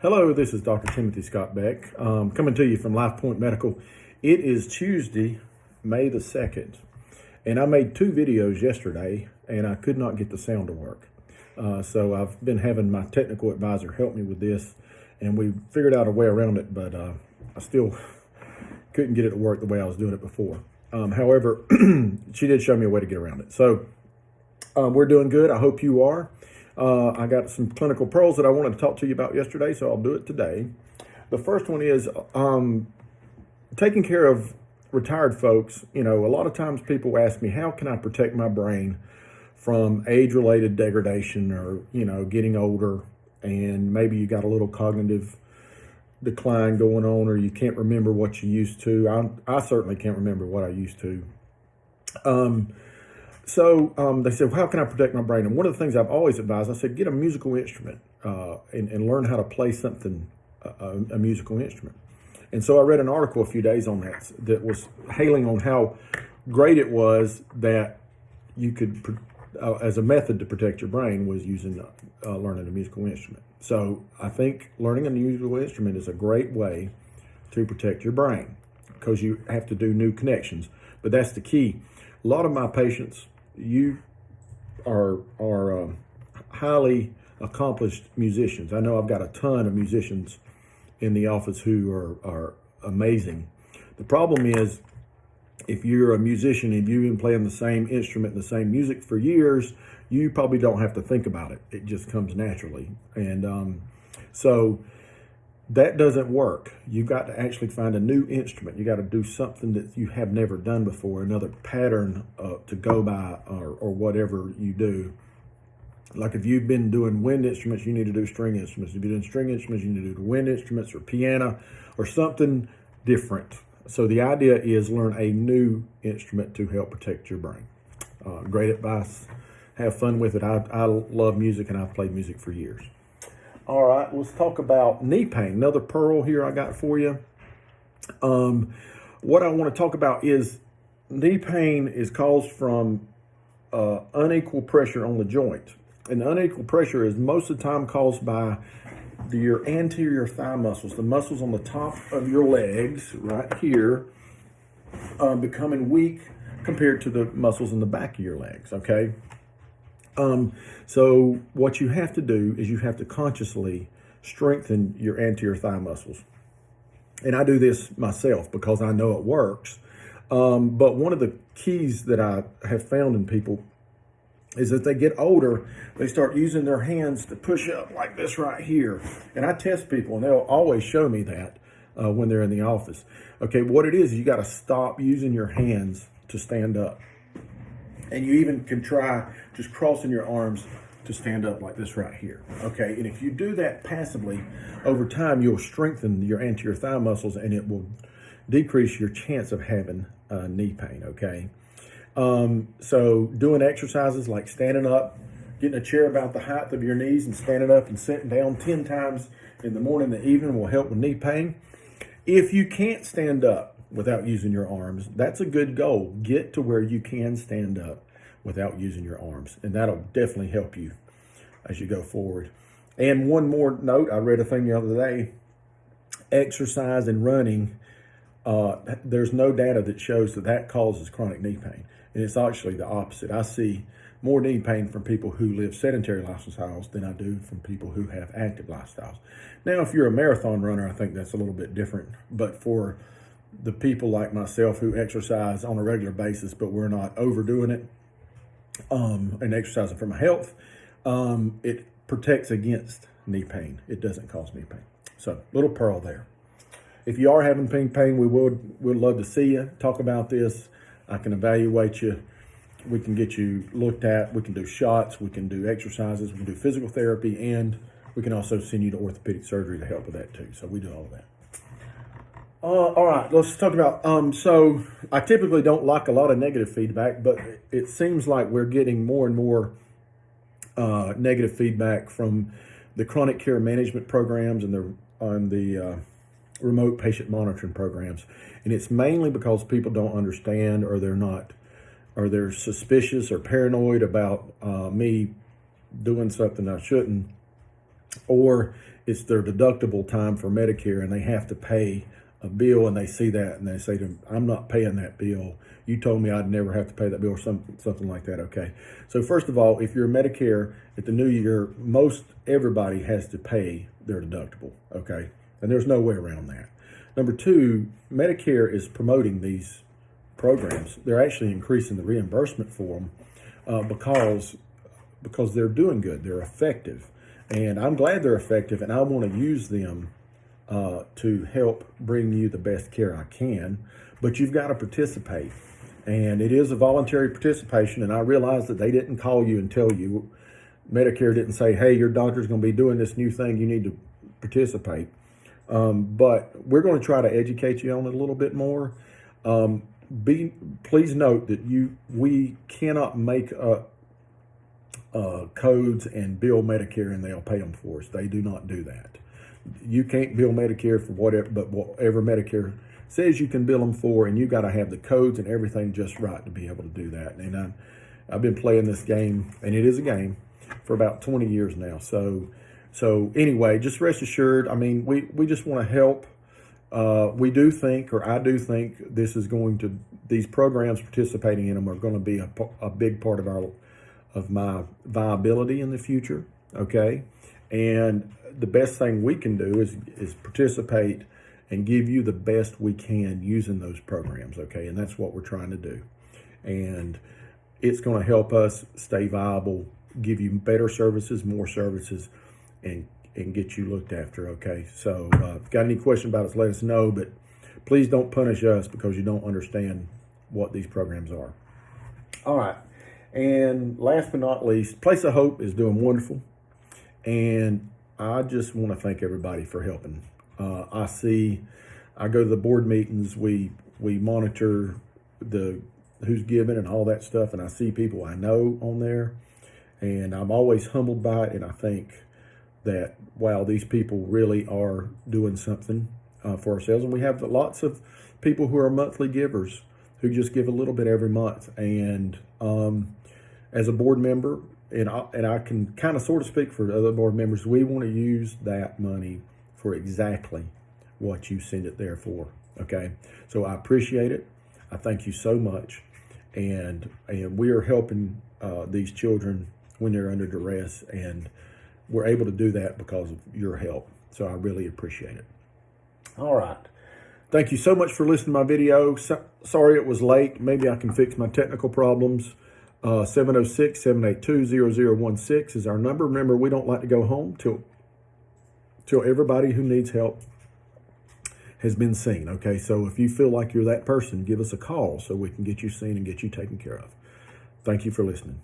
Hello, this is Dr. Timothy Scott Beck, coming to you from Life Point Medical. It is Tuesday, May the 2nd, and I made two videos yesterday, and I could not get the sound to work. So I've been having my technical advisor help me with this, and we figured out a way around it, but I still couldn't get it to work the way I was doing it before. However, she did show me a way to get around it. So we're doing good. I hope you are. I got some clinical pearls that I wanted to talk to you about yesterday, so I'll do it today. The first one is taking care of retired folks. You know, a lot of times people ask me, how can I protect my brain from age-related degradation or, you know, getting older and maybe you got a little cognitive decline going on or you can't remember what you used to. I certainly can't remember what I used to. So they said, well, how can I protect my brain? And one of the things I've always advised, I said, get a musical instrument and learn how to play something, a musical instrument. And so I read an article a few days on that was hailing on how great it was that you could, as a method to protect your brain, was using learning a musical instrument. So I think learning a musical instrument is a great way to protect your brain because you have to do new connections. But that's the key. A lot of my patients, you are highly accomplished musicians. I know I've got a ton of musicians in the office who are amazing. The problem is, if you're a musician and you've been playing the same instrument and the same music for years, you probably don't have to think about it. It just comes naturally. And so that doesn't work. You've got to actually find a new instrument. You got to do something that you have never done before, another pattern to go by or whatever you do. Like if you've been doing wind instruments, you need to do string instruments. If you're doing string instruments, you need to do wind instruments or piano or something different. So the idea is learn a new instrument to help protect your brain. Great advice. Have fun with it. I love music and I've played music for years. All right, let's talk about knee pain. Another pearl here I got for you. What I want to talk about is knee pain is caused from unequal pressure on the joint. And the unequal pressure is most of the time caused by your anterior thigh muscles, the muscles on the top of your legs right here, becoming weak compared to the muscles in the back of your legs, okay? So what you have to do is you have to consciously strengthen your anterior thigh muscles. And I do this myself because I know it works. But one of the keys that I have found in people is that they get older, they start using their hands to push up like this right here. And I test people and they'll always show me that when they're in the office. Okay, what it is you got to stop using your hands to stand up. And you even can try just crossing your arms to stand up like this right here. Okay, and if you do that passively, over time you'll strengthen your anterior thigh muscles and it will decrease your chance of having knee pain, okay? So doing exercises like standing up, getting a chair about the height of your knees and standing up and sitting down 10 times in the morning and the evening will help with knee pain. If you can't stand up without using your arms, that's a good goal. Get to where you can stand up without using your arms, and that'll definitely help you as you go forward. And one more note, I read a thing the other day, exercise and running, there's no data that shows that causes chronic knee pain, and it's actually the opposite. I see more knee pain from people who live sedentary lifestyles than I do from people who have active lifestyles. Now, if you're a marathon runner, I think that's a little bit different, but for the people like myself who exercise on a regular basis, but we're not overdoing it, and exercising for my health, it protects against knee pain. It doesn't cause knee pain. So, little pearl there. If you are having pain, we'd love to see you, talk about this. I can evaluate you. We can get you looked at. We can do shots. We can do exercises. We can do physical therapy, and we can also send you to orthopedic surgery to help with that too. So we do all of that. All right, let's talk about, so I typically don't like a lot of negative feedback, but it seems like we're getting more and more negative feedback from the chronic care management programs and the remote patient monitoring programs. And it's mainly because people don't understand or they're suspicious or paranoid about me doing something I shouldn't, or it's their deductible time for Medicare and they have to pay a bill, and they see that and they say to them, I'm not paying that bill. You told me I'd never have to pay that bill, or something like that. Okay. So first of all, if you're Medicare at the new year, most everybody has to pay their deductible. Okay. And there's no way around that. Number two, Medicare is promoting these programs. They're actually increasing the reimbursement for them because they're doing good. They're effective. And I'm glad they're effective, and I want to use them to help bring you the best care I can, but you've got to participate. And it is a voluntary participation, and I realize that they didn't call you and tell you. Medicare didn't say, hey, your doctor's going to be doing this new thing, you need to participate. But we're going to try to educate you on it a little bit more. Please note that we cannot make up codes and bill Medicare and they'll pay them for us. They do not do that. You can't bill Medicare for whatever Medicare says you can bill them for, and you got to have the codes and everything just right to be able to do that. And I've been playing this game, and it is a game, for about 20 years now. So anyway, just rest assured. I mean, we just want to help. We do think, or I do think, these programs, participating in them, are going to be a big part of my viability in the future. Okay, and the best thing we can do is participate and give you the best we can using those programs. Okay, and that's what we're trying to do, and it's going to help us stay viable, give you better services, more services, and get you looked after. Okay, so if you've got any question about us, let us know, but please don't punish us because you don't understand what these programs are. All right, and last but not least, Place of Hope is doing wonderful, and I just want to thank everybody for helping. I go to the board meetings, we monitor who's giving and all that stuff, and I see people I know on there, and I'm always humbled by it, and I think that, wow, these people really are doing something for ourselves. And we have lots of people who are monthly givers who just give a little bit every month. And as a board member, and I can kind of sort of speak for other board members, we want to use that money for exactly what you send it there for. Okay, so I appreciate it. I thank you so much, and we are helping these children when they're under duress, and we're able to do that because of your help. So I really appreciate it. All right. Thank you so much for listening to my video. Sorry it was late. Maybe I can fix my technical problems. 706-782-0016 is our number. Remember, we don't like to go home till everybody who needs help has been seen. Okay, so if you feel like you're that person, give us a call so we can get you seen and get you taken care of. Thank you for listening.